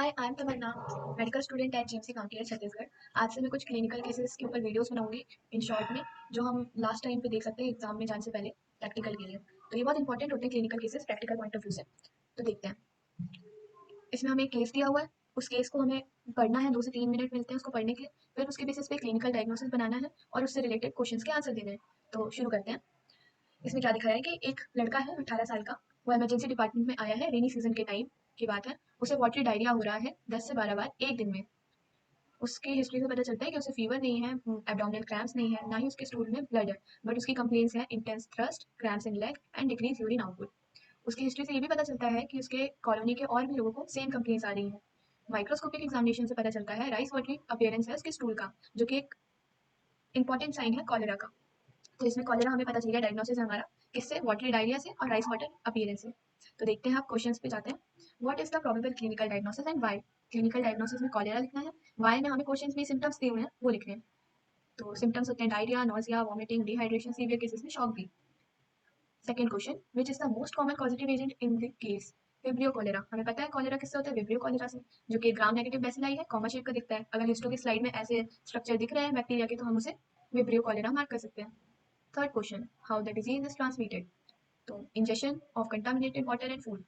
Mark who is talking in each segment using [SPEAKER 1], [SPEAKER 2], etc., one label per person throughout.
[SPEAKER 1] Hi, I am Tamanna, medical student at GMC county Chhattisgarh. आज से मैं कुछ क्लिनिकल केसेस के ऊपर वीडियोस बनाऊंगी इन शॉर्ट में, जो हम लास्ट टाइम पे देख सकते हैं एग्जाम में जाने से पहले प्रैक्टिकल के लिए। तो ये बहुत इंपॉर्टेंट होते हैं clinical cases practical point of view से। तो देखते हैं, इसमें हमें एक केस दिया हुआ है, उस केस को हमें पढ़ना है, 2 से 3 मिनट मिलते हैं उसको पढ़ने के लिए। फिर उसके बेसिस पे क्लिनिकल डायग्नोसिस बनाना है और उससे रिलेटेड क्वेश्चंस के आंसर देने हैं। तो शुरू करते हैं। इसमें क्या दिखाया है कि एक लड़का है 18 साल का, वो इमरजेंसी डिपार्टमेंट में आया है, रेनी सीजन के टाइम की बात है। उसे वाटरी डायरिया हो रहा है 10 से 12 बार एक दिन में। उसकी हिस्ट्री से पता चलता है कि उसे फीवर नहीं है, एब्डोमिनल क्रैम्प्स नहीं है, ना ही उसके स्टूल में ब्लड है। बट उसकी कंप्लेंट्स हैं intense thrust, cramps in leg and decrease urine output. उसकी हिस्ट्री से ये भी पता चलता है कि उसके कॉलोनी के और भी लोगों को सेम कंप्लेंट्स आ रही हैं। माइक्रोस्कोपिक एग्जामिनेशन से पता चलता है राइस वाटरी अपीयरेंस है उसके स्टूल का, जो कि एक इंपॉर्टेंट साइन है कॉलेरा का। तो इसमें कॉलेरा हमें पता चल गया, डायग्नोसिस है हमारा किससे, वाटरी डायरिया से और राइस वाटर अपीयरेंस से। तो देखते हैं, आप क्वेश्चंस पे जाते हैं। What is the probable clinical diagnosis and why. Clinical diagnosis में कॉलेरा लिखना है, व्हाई में हमें क्वेश्चंस में सिम्टम्स दिए हुए हैं वो लिखने हैं। तो सिम्टम्स होते हैं diarrhoea, nausea, vomiting, dehydration, severe cases में शॉक भी। Second question, which is the most common positive agent in the case. Vibrio cholera, हमें पता है कॉलेरा किससे होता है, विब्रियो कॉलेरा से, जो कि ग्राम नेगेटिव बेसिलाई है, कॉमा शेप का दिखता है। अगर हिस्टो की स्लाइड में ऐसे स्ट्रक्चर दिख रहे हैं बैक्टीरिया के, तो हम उसे विब्रियो कॉलेरा मार्क कर सकते हैं। Third question, how the disease is transmitted. तो injection of contaminated water and food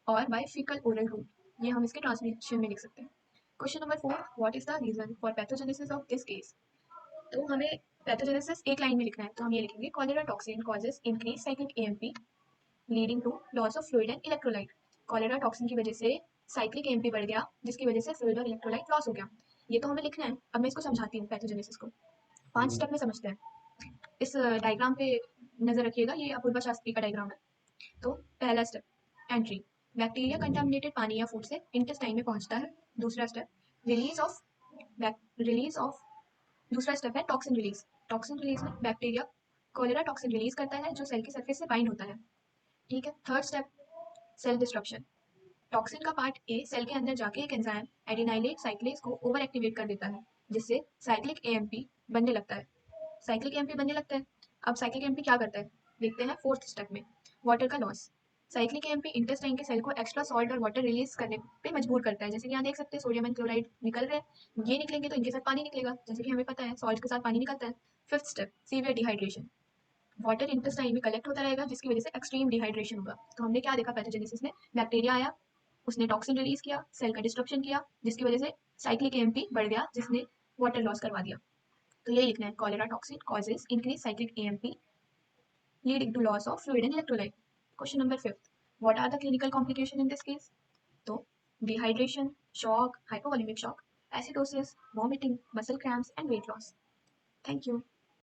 [SPEAKER 1] और बाय फीकल ओरल रूट, ये हम इसके ट्रांसमिशन में लिख सकते हैं। Question number 4, what is the reason for pathogenesis of this case. तो हमें पैथोजेनेसिस एक लाइन में लिखना है, तो हम ये लिखेंगे cholera toxin causes increase cyclic AMP leading to loss of fluid and electrolyte. Cholera toxin की वजह से साइक्लिक एएमपी बढ़ गया, जिसकी वजह से फ्लूइड और इलेक्ट्रोलाइट लॉस हो गया। ये तो हमें लिखना है। अब मैं इसको समझाती हूँ पैथोजेनेसिस को, 5 स्टेप में समझते हैं। इस डायग्राम पे नजर रखिएगा, ये अपूर्वा शास्त्री का डायग्राम है। तो पहला स्टेप, एंट्री, बैक्टीरिया कंटामिनेटेड पानी या फूड से इंटेस्टाइन में पहुंचता है। दूसरा step, release of release of दूसरा स्टेप है टॉक्सिन रिलीज। टॉक्सिन रिलीज में बैक्टीरिया कॉलेरा टॉक्सिन रिलीज करता है, जो सेल की सरफेस से बाइंड होता है। ठीक है। Third step, cell destruction. Toxin का पार्ट ए सेल के अंदर जाके एक एंजाइम एडिनाइलेट साइक्लेज को ओवर एक्टिवेट कर देता है, जिससे साइक्लिक एएमपी बनने लगता है। साइक्लिक एएमपी बनने लगता है। अब साइक्लिक एएमपी क्या करता है, देखते हैं फोर्थ स्टेप में, वाटर का लॉस। साइक्लिक एएमपी इंटेस्टाइन के सेल को एक्स्ट्रा सॉल्ट और वाटर रिलीज करने पे मजबूर करता है। जैसे कि यहाँ देख सकते हैं सोडियम एंड क्लोराइड निकल रहे हैं, ये निकलेंगे तो इनके साथ पानी निकलेगा, जैसे कि हमें पता है सॉल्ट के साथ पानी निकलता है। Fifth step, severe dehydration. Water intestine में कलेक्ट होता रहेगा, जिसकी वजह से एक्सट्रीम डिहाइड्रेशन होगा। तो हमने क्या देखा पैथोजेनेसिस में, बैक्टीरिया आया, उसने टॉक्सिन रिलीज किया, सेल का डिस्ट्रक्शन किया, जिसकी वजह से साइक्लिक एएमपी बढ़ गया, जिसने वाटर लॉस करवा दिया। तो ये लिखना है, cholera toxin causes increase cyclic AMP leading to loss of fluid and electrolyte. Question number 5. What are the clinical complications in this case? So, dehydration, shock, hypovolemic shock, acidosis, vomiting, muscle cramps, and weight loss. Thank you.